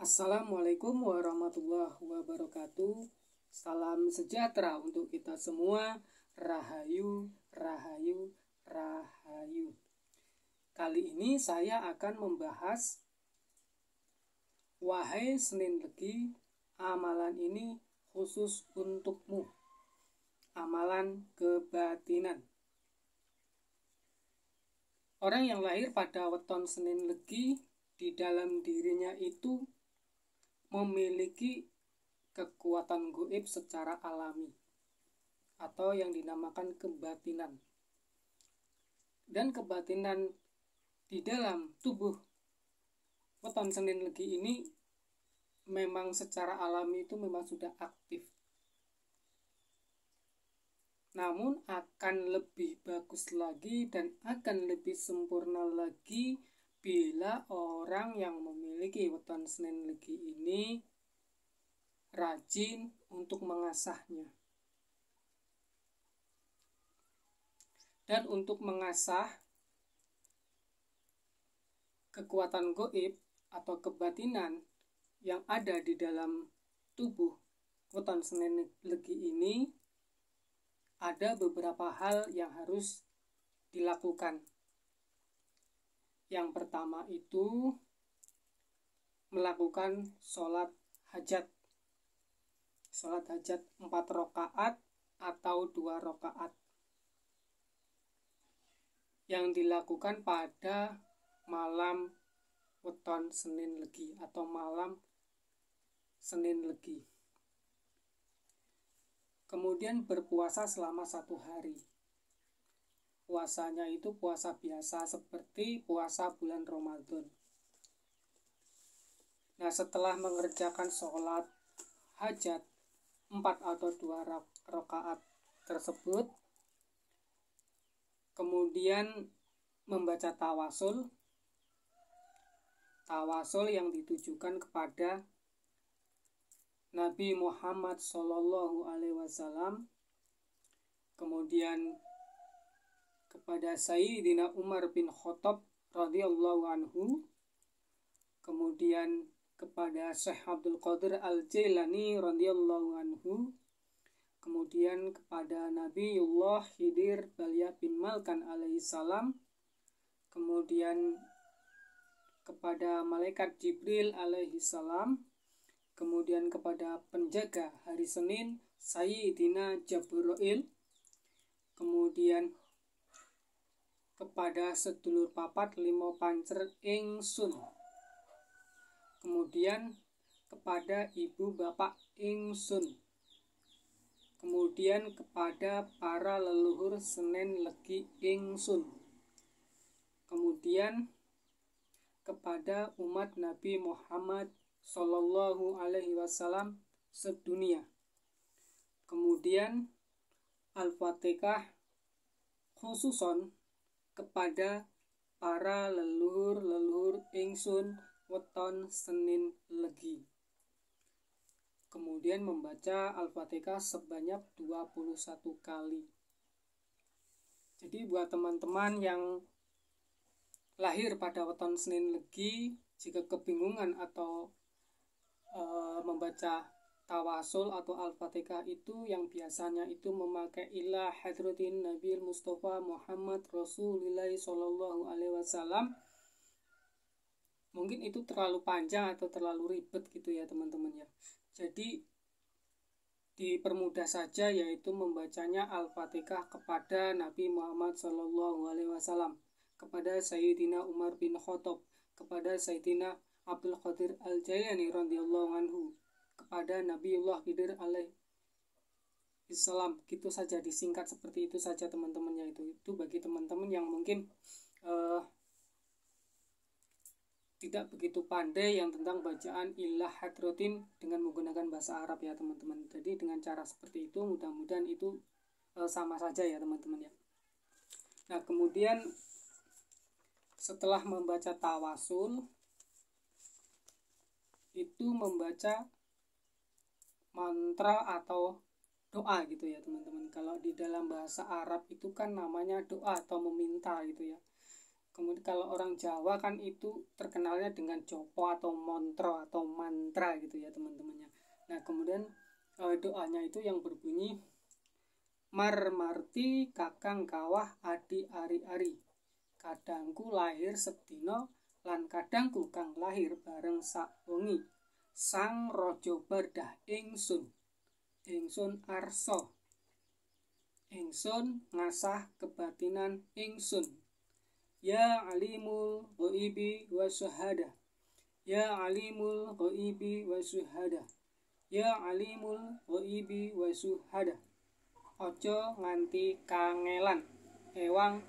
Assalamualaikum warahmatullahi wabarakatuh. Salam sejahtera untuk kita semua. Rahayu, rahayu, rahayu. Kali ini saya akan membahas wahai Senin Legi, amalan ini khusus untukmu. Amalan kebatinan. Orang yang lahir pada weton Senin Legi, di dalam dirinya itu memiliki kekuatan gaib secara alami atau yang dinamakan kebatinan. Dan kebatinan di dalam tubuh weton Senin Legi ini memang secara alami itu memang sudah aktif. Namun akan lebih bagus lagi dan akan lebih sempurna lagi bila orang yang memiliki weton Senin Legi ini rajin untuk mengasahnya. Dan untuk mengasah kekuatan gaib atau kebatinan yang ada di dalam tubuh weton Senin Legi ini, ada beberapa hal yang harus dilakukan. Yang pertama itu melakukan sholat hajat. Sholat hajat 4 rakaat atau 2 rakaat. Yang dilakukan pada malam weton Senin Legi atau malam Senin Legi. Kemudian berpuasa selama 1 hari. Puasanya itu puasa biasa seperti puasa bulan Ramadan. Nah, setelah mengerjakan sholat hajat 4 atau 2 rakaat tersebut, kemudian membaca tawasul yang ditujukan kepada Nabi Muhammad SAW, kemudian kepada Sayyidina Umar bin Khattab radhiyallahu anhu, kemudian kepada Syekh Abdul Qadir Al-Jailani radhiyallahu anhu, kemudian kepada Nabiullah Khidir Baliyah bin Malkan alaihissalam, kemudian kepada malaikat Jibril alaihissalam, kemudian kepada penjaga hari Senin Sayyidina Jabrail, kemudian kepada sedulur papat 5 pancer ingsun, kemudian kepada ibu bapak ingsun, kemudian kepada para leluhur Senin Legi ingsun, kemudian kepada umat Nabi Muhammad Sallallahu Alaihi Wasallam sedunia, kemudian Al-Fatihah khususon kepada para leluhur ingsun weton Senin Legi. Kemudian membaca Al-Fatihah sebanyak 21 kali. Jadi buat teman-teman yang lahir pada weton Senin Legi, jika kebingungan atau membaca tawasul atau Al-Fatihah itu yang biasanya itu memakai ila hadratin Nabi Mustafa Muhammad Rasulullah Sallallahu Alaihi Wasallam, mungkin itu terlalu panjang atau terlalu ribet gitu ya teman-teman ya. Jadi dipermudah saja, yaitu membacanya Al-Fatihah kepada Nabi Muhammad Sallallahu Alaihi Wasallam, kepada Sayyidina Umar bin Khattab, kepada Sayyidina Abdul Qadir Al-Jailani radhiyallahu anhu, kepada Nabiullah Khidir alaihissalam. Gitu saja, disingkat seperti itu saja teman-teman ya. Itu bagi teman-teman yang mungkin tidak begitu pandai yang tentang bacaan ilah hadrotin dengan menggunakan bahasa Arab ya teman-teman. Jadi dengan cara seperti itu mudah-mudahan itu sama saja ya teman-teman ya. Nah, kemudian setelah membaca tawasul itu membaca mantra atau doa gitu ya teman-teman. Kalau di dalam bahasa Arab itu kan namanya doa atau meminta gitu ya. Kemudian kalau orang Jawa kan itu terkenalnya dengan jopo atau montro atau mantra gitu ya teman-temannya. Nah kemudian doanya itu yang berbunyi Mar marti kakang kawah adi ari-ari, kadangku lahir sedina lan kadangku kang lahir bareng sak wengi, sang raja bardah ingsun arsa, ingsun ngasah kebatinan ingsun. Ya alimul ghaibi wa syahada, ya alimul ghaibi wa syahada, ya alimul ghaibi wa syahada. Ojo nganti kangelan ewang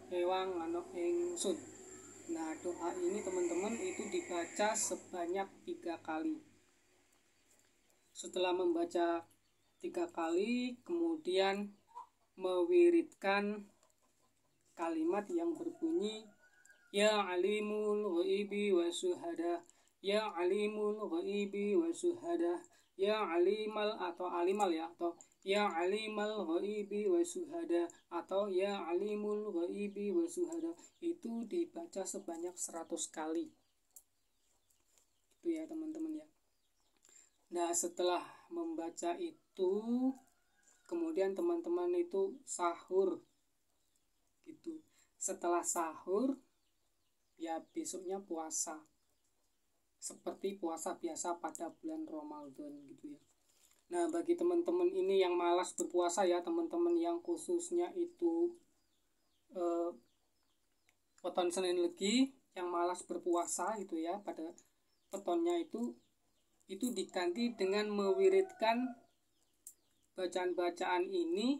manuk ingsun. Nah doa ini teman-teman itu dibaca sebanyak 3 kali. Setelah membaca 3 kali kemudian mewiridkan kalimat yang berbunyi Ya alimul ghaibi wa syuhada, ya alimul ghaibi wa syuhada, ya alimal atau alimal ya, atau ya alimal ghaibi wa syuhada, atau ya alimul ghaibi wa syuhada. Itu dibaca sebanyak 100 kali. Itu ya teman-teman ya. Nah setelah membaca itu kemudian teman-teman itu sahur gitu. Setelah sahur ya besoknya puasa seperti puasa biasa pada bulan Ramadan gitu ya. Nah bagi teman-teman ini yang malas berpuasa ya teman-teman, yang khususnya itu weton Senin Legi yang malas berpuasa gitu ya, pada wetonnya itu diganti dengan mewiridkan bacaan-bacaan ini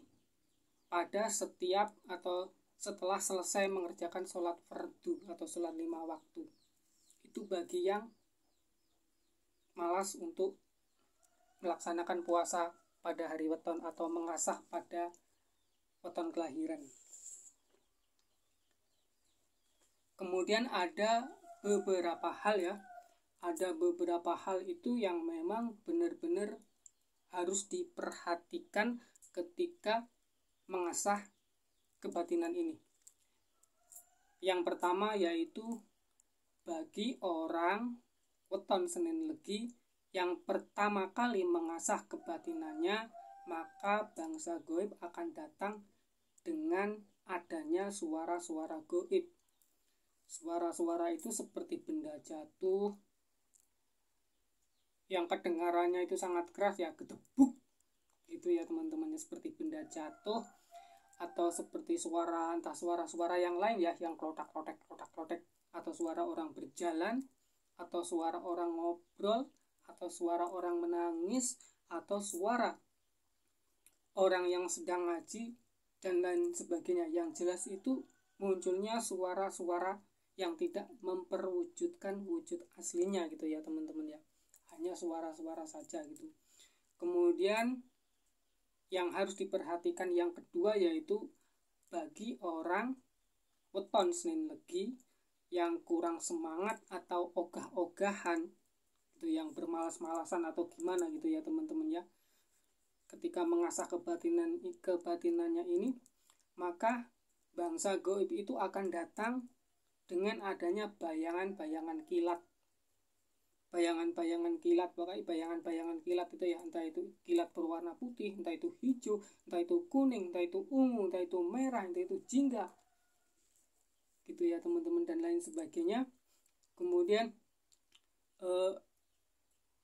pada setiap atau setelah selesai mengerjakan sholat fardu atau sholat 5 waktu. Itu bagi yang malas untuk melaksanakan puasa pada hari weton atau mengasah pada weton kelahiran. Kemudian ada beberapa hal ya. Ada beberapa hal itu yang memang benar-benar harus diperhatikan ketika mengasah kebatinan ini. Yang pertama yaitu bagi orang weton Senin Legi yang pertama kali mengasah kebatinannya, maka bangsa gaib akan datang dengan adanya suara-suara gaib. Suara-suara itu seperti benda jatuh yang kedengarannya itu sangat keras ya, gedebuk gitu ya teman-teman, seperti benda jatuh, atau seperti suara, entah suara-suara yang lain ya, yang klotak-klotek, atau suara orang berjalan, atau suara orang ngobrol, atau suara orang menangis, atau suara orang yang sedang ngaji, dan lain sebagainya. Yang jelas itu munculnya suara-suara yang tidak memperwujudkan wujud aslinya gitu ya teman-teman ya, hanya suara-suara saja gitu. Kemudian yang harus diperhatikan yang kedua yaitu bagi orang weton Senin Legi yang kurang semangat atau ogah-ogahan gitu, yang bermalas-malasan atau gimana gitu ya teman-teman ya, ketika mengasah kebatinannya ini, maka bangsa gaib itu akan datang dengan adanya bayangan-bayangan kilat. Bayangan-bayangan kilat, pokoknya bayangan-bayangan kilat itu ya, entah itu kilat berwarna putih, entah itu hijau, entah itu kuning, entah itu ungu, entah itu merah, entah itu jingga gitu ya teman-teman, dan lain sebagainya. Kemudian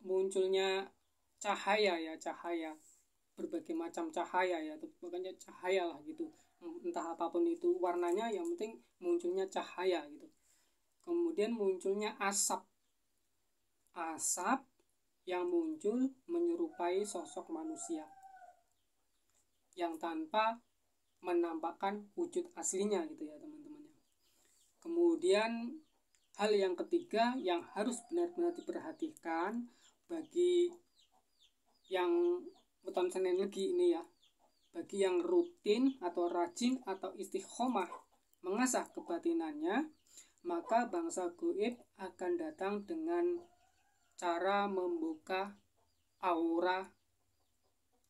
munculnya cahaya, berbagai macam cahaya ya, pokoknya cahaya lah gitu, entah apapun itu warnanya, yang penting munculnya cahaya gitu. Kemudian munculnya asap yang muncul menyerupai sosok manusia yang tanpa menampakkan wujud aslinya gitu ya teman-teman. Kemudian hal yang ketiga yang harus benar-benar diperhatikan bagi yang weton Senin Legi ini ya, bagi yang rutin atau rajin atau istiqomah mengasah kebatinannya, maka bangsa gaib akan datang dengan cara membuka aura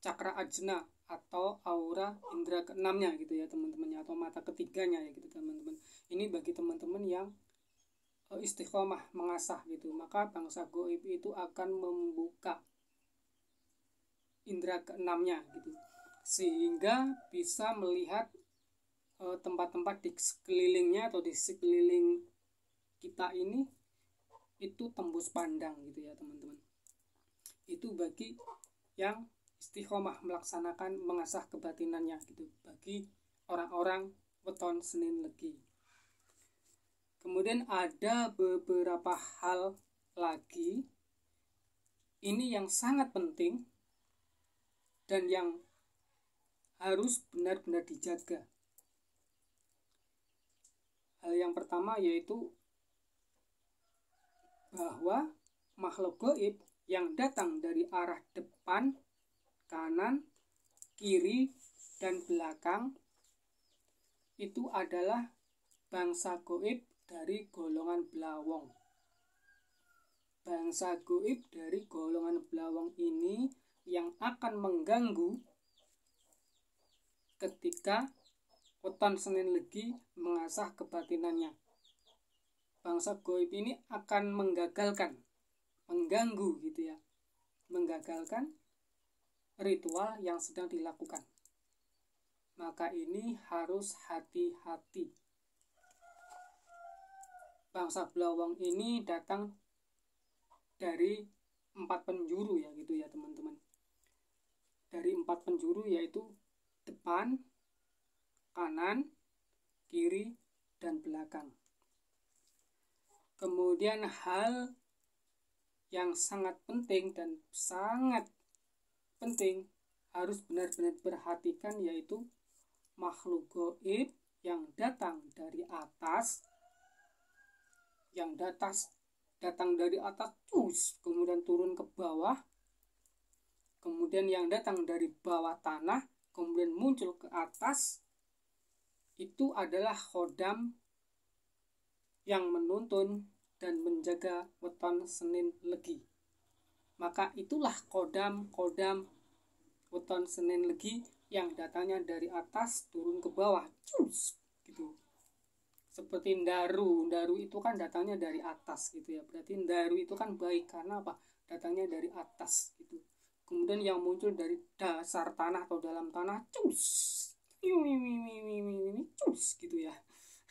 cakra ajna atau aura indera keenamnya gitu ya teman-temannya, atau mata ketiganya ya gitu teman-teman. Ini bagi teman-teman yang istiqomah mengasah gitu, maka bangsa goib itu akan membuka indera keenamnya gitu, sehingga bisa melihat tempat-tempat di sekelilingnya atau di sekeliling kita ini itu tembus pandang gitu ya teman-teman. Itu bagi yang istiqomah melaksanakan mengasah kebatinannya gitu, bagi orang-orang weton Senin Legi. Kemudian ada beberapa hal lagi ini yang sangat penting dan yang harus benar-benar dijaga. Hal yang pertama yaitu bahwa makhluk gaib yang datang dari arah depan, kanan, kiri, dan belakang itu adalah bangsa gaib dari golongan Blawong. Bangsa gaib dari golongan Blawong ini yang akan mengganggu ketika weton Senin Legi mengasah kebatinannya. Bangsa gaib ini akan menggagalkan, mengganggu gitu ya, menggagalkan ritual yang sedang dilakukan. Maka ini harus hati-hati. Bangsa Blawong ini datang dari 4 penjuru ya gitu ya teman-teman. Dari 4 penjuru yaitu depan, kanan, kiri, dan belakang. Kemudian hal yang sangat penting dan sangat penting harus benar-benar diperhatikan yaitu makhluk gaib yang datang dari atas, datang dari atas terus kemudian turun ke bawah, kemudian yang datang dari bawah tanah kemudian muncul ke atas, itu adalah khodam yang menuntun dan menjaga weton Senin Legi. Maka itulah khodam weton Senin Legi yang datangnya dari atas turun ke bawah cus gitu. Seperti daru itu kan datangnya dari atas gitu ya. Berarti daru itu kan baik karena apa? Datangnya dari atas gitu. Kemudian yang muncul dari dasar tanah atau dalam tanah cus cus gitu ya.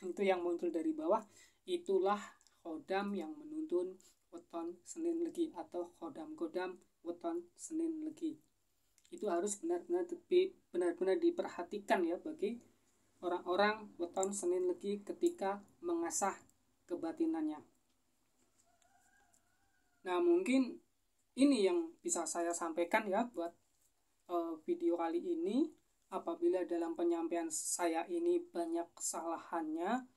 Itu yang muncul dari bawah, itulah khodam yang menuntun weton Senin Legi atau khodam weton Senin Legi. Itu harus benar-benar diperhatikan ya bagi orang-orang weton Senin Legi ketika mengasah kebatinannya. Nah, mungkin ini yang bisa saya sampaikan ya buat video kali ini. Apabila dalam penyampaian saya ini banyak kesalahannya,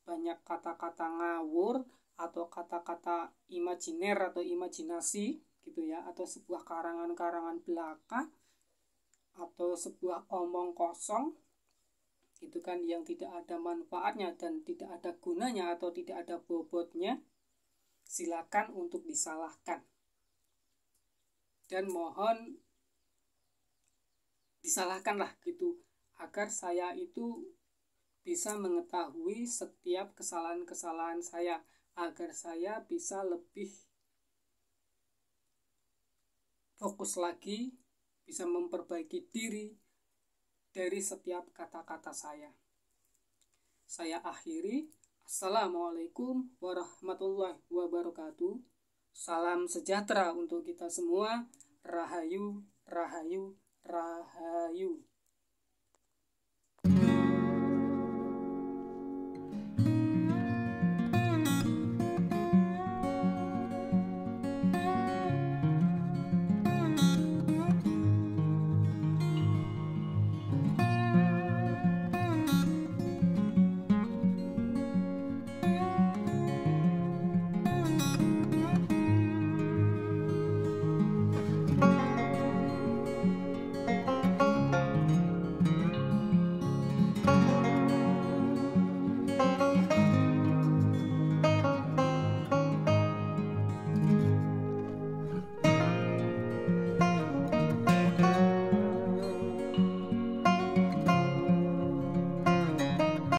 banyak kata-kata ngawur atau kata-kata imajiner atau imajinasi gitu ya, atau sebuah karangan-karangan belaka atau sebuah omong kosong itu kan yang tidak ada manfaatnya dan tidak ada gunanya atau tidak ada bobotnya, silakan untuk disalahkan dan mohon disalahkanlah gitu, agar saya itu bisa mengetahui setiap kesalahan-kesalahan saya, agar saya bisa lebih fokus lagi, bisa memperbaiki diri dari setiap kata-kata saya. Saya akhiri. Assalamualaikum warahmatullahi wabarakatuh. Salam sejahtera untuk kita semua. Rahayu, rahayu, rahayu.